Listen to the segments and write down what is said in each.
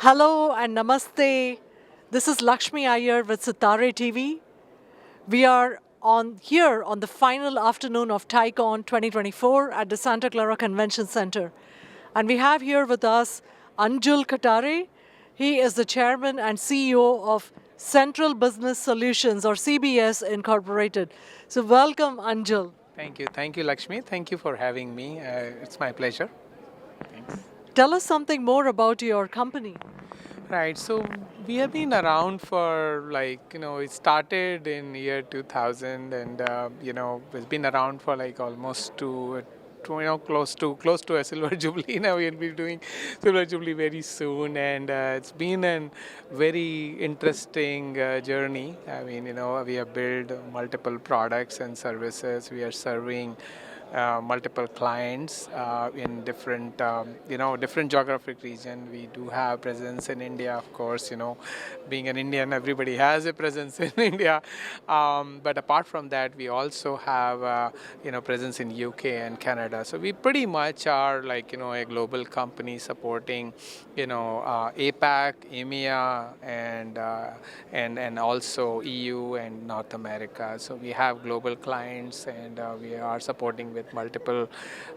Hello and namaste. This is Lakshmi Iyer with Sitare TV. We are here on the final afternoon of TiEcon 2024 at the Santa Clara Convention Center. And we have here with us Anjul Katare. He is the chairman and CEO of Central Business Solutions, or CBS Incorporated. So welcome, Anjul. Thank you, Lakshmi. Thank you for having me. It's my pleasure. Thanks. Tell us something more about your company. Right, so we have been around for it started in year 2000 and, it's been around for like almost close to a silver jubilee. Now we'll be doing silver jubilee very soon, and it's been a very interesting journey. I mean, we have built multiple products and services. We are serving multiple clients in different geographic region. We do have presence in India, of course. Being an Indian, everybody has a presence in India. But apart from that, we also have presence in UK and Canada. So we pretty much are a global company supporting APAC, EMEA, and also EU and North America. So we have global clients, and we are supporting with multiple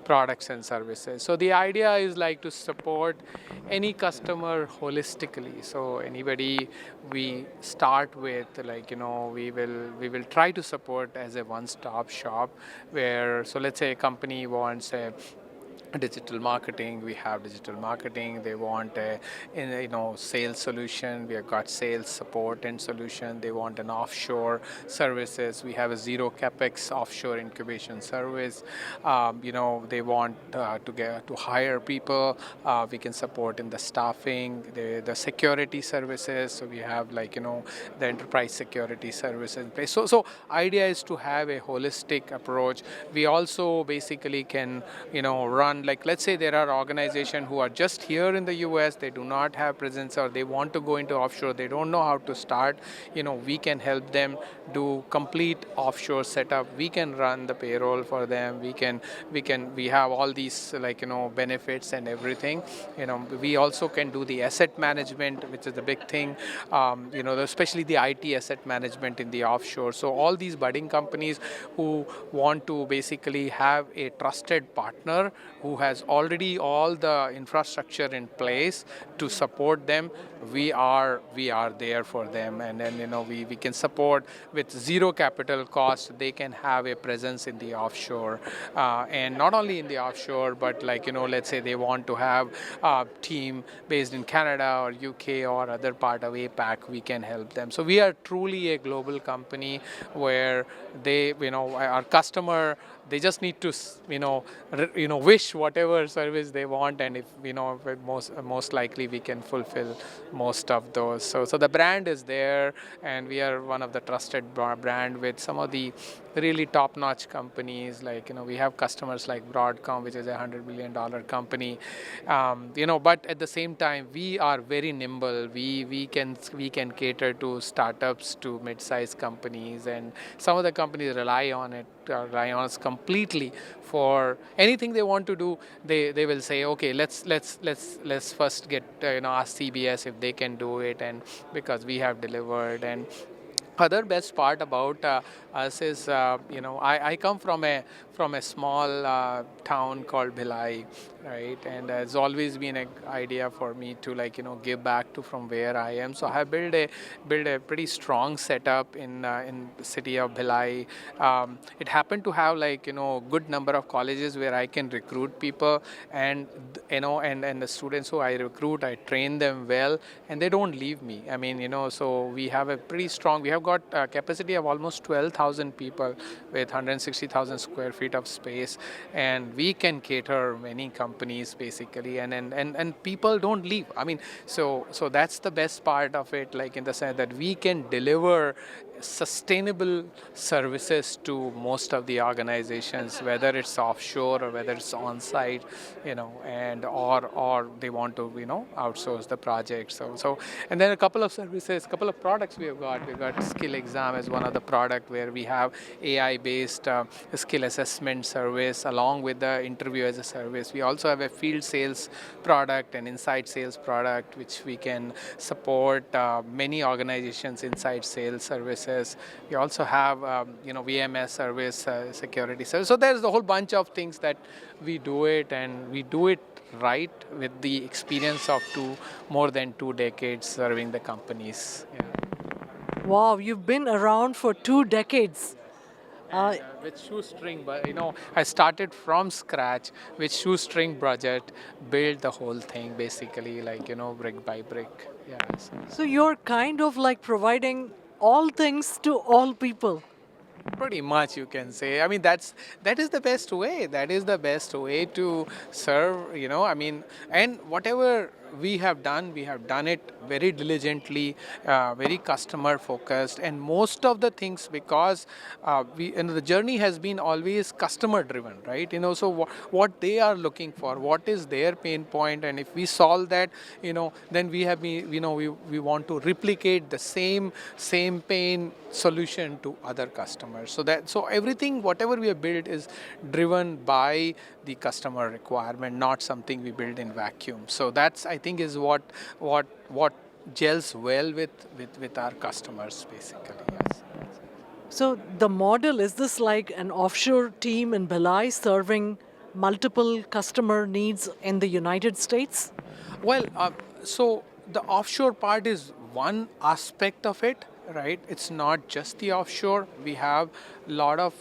products and services. So the idea is to support any customer holistically. So anybody we start with, we will try to support as a one-stop shop where, so let's say a company wants a digital marketing, we have digital marketing. They want a sales solution, we have got sales support and solution. They want an offshore services, we have a zero capex offshore incubation service. They want to hire people, we can support in the staffing, the security services. So we have the enterprise security services in place. So idea is to have a holistic approach. We also basically can run, let's say there are organizations who are just here in the US, they do not have presence, or they want to go into offshore, they don't know how to start. We can help them do complete offshore setup. We can run the payroll for them. We have all these benefits and everything. We also can do the asset management, which is the big thing. Especially the IT asset management in the offshore. So all these budding companies who want to basically have a trusted partner who has already all the infrastructure in place to support them, we are there for them. And then we can support with zero capital cost. They can have a presence in the offshore, and not only in the offshore, but let's say they want to have a team based in Canada or UK or other part of APAC, we can help them. So we are truly a global company where they, our customer, they just need to wish whatever service they want, and if most likely we can fulfill most of those. So the brand is there, and we are one of the trusted brand with some of the really top-notch companies. We have customers like Broadcom, which is a $100 million company. But at the same time, we are very nimble. We can cater to startups, to mid-sized companies, and some of the companies rely on us completely for anything they want to do. They will say, okay, let's first get ask CBS if they can do it, and because we have delivered. And other best part about us is, I come from a small town called Bhilai, right? And it's always been an idea for me to give back to from where I am. So I have built a pretty strong setup in the city of Bhilai. It happened to have good number of colleges where I can recruit people, and and the students who I recruit, I train them well, and they don't leave me. I mean, so we have a pretty strong. We have got a capacity of almost 12,000 people with 160,000 square feet of space, and we can cater many companies basically, and people don't leave. I mean, so that's the best part of it, in the sense that we can deliver sustainable services to most of the organizations, whether it's offshore or whether it's on site, and or they want to outsource the project. So and then a couple of services, couple of products we have got. We've got Skill Exam as one of the product where we have AI based skill assessment service along with the interview as a service. We also have a field sales product and inside sales product which we can support many organizations inside sales services. We also have VMS service, security service. So there's a whole bunch of things that we do it, and we do it right with the experience of more than 2 decades serving the companies. Yeah. Wow, you've been around for 2 decades. Uh, With shoestring, but I started from scratch with shoestring budget, build the whole thing basically, like brick by brick. Yeah. so you're kind of like providing all things to all people. Pretty much, you can say. I mean, that is the best way. That is the best way to serve. And whatever we have done it very diligently, very customer focused, and most of the things because the journey has been always customer driven, right? So what they are looking for, what is their pain point, and if we solve that, then we have been, we want to replicate the same pain solution to other customers. So everything, whatever we have built, is driven by the customer requirement, not something we build in vacuum. So that's, I think, is what gels well with our customers basically. Yes. So the model, is this like an offshore team in Billai serving multiple customer needs in the United States? Well, so the offshore part is one aspect of it, right? It's not just the offshore. We have a lot of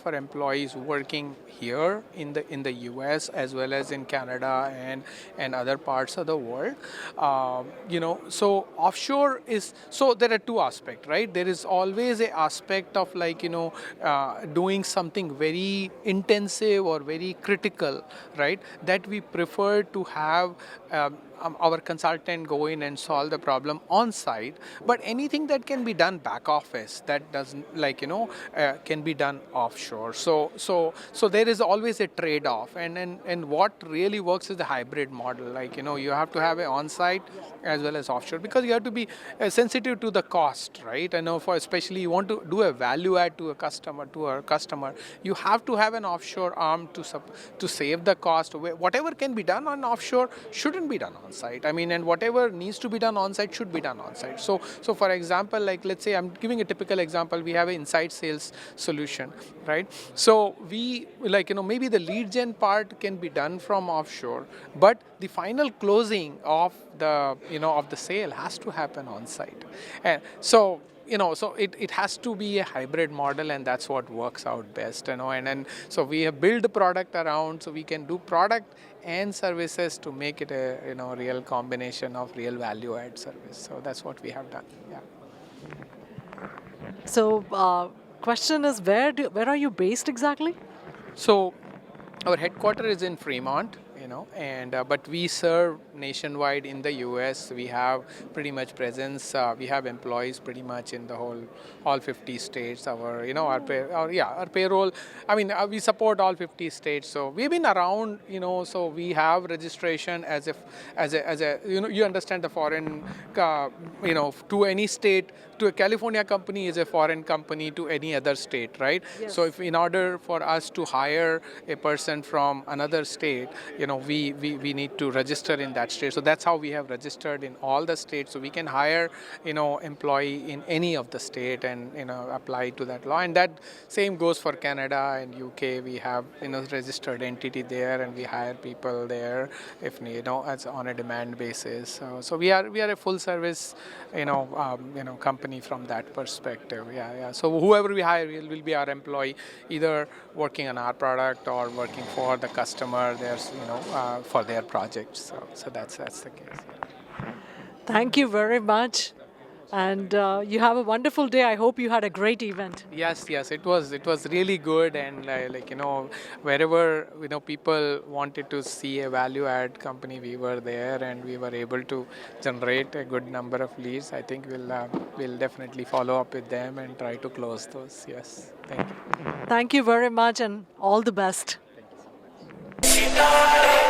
our employees working here in the US as well as in Canada and other parts of the world. So offshore is, so there are two aspects, right? There is always a aspect of like doing something very intensive or very critical, right? That we prefer to have our consultant go in and solve the problem on site. But anything that can be done back office, that doesn't can be done offshore. So there is always a trade-off, and what really works is the hybrid model. Like you have to have it on site as well as offshore, because you have to be sensitive to the cost, right? I know, for especially you want to do a value add to a customer, you have to have an offshore arm to save the cost. Whatever can be done on offshore shouldn't be done on site. I mean, and whatever needs to be done on site should be done on site. So for example, like let's say I'm giving a typical example, we have an inside sales solution, right? So we maybe the lead gen part can be done from offshore, but the final closing of the of the sale has to happen on site. And so it has to be a hybrid model, and that's what works out best. And so we have built the product around, so we can do product and services to make it a real combination of real value add service. So that's what we have done. Yeah. So question is, where are you based exactly? So our headquarters is in Fremont, and but we serve nationwide in the U.S. We have pretty much presence. We have employees pretty much in all 50 states. Our payroll. I mean, we support all 50 states. So we've been around. So we have registration as a you understand the foreign to any state. To a California company is a foreign company to any other state, right? Yes. So if in order for us to hire a person from another state, we need to register in that state. So that's how we have registered in all the states. So we can hire, employee in any of the state and, apply to that law. And that same goes for Canada and UK. We have, registered entity there, and we hire people there if as on a demand basis. So we are a full service, company from that perspective. Yeah. So whoever we hire will be our employee, either working on our product or working for the customer. There's for their projects. So that's the case. Thank you very much. And you have a wonderful day. I hope you had a great event. Yes, it was really good, and like wherever people wanted to see a value add company, we were there, and we were able to generate a good number of leads. I think we'll definitely follow up with them and try to close those. Yes, thank you. Thank you very much and all the best. Thank you so much.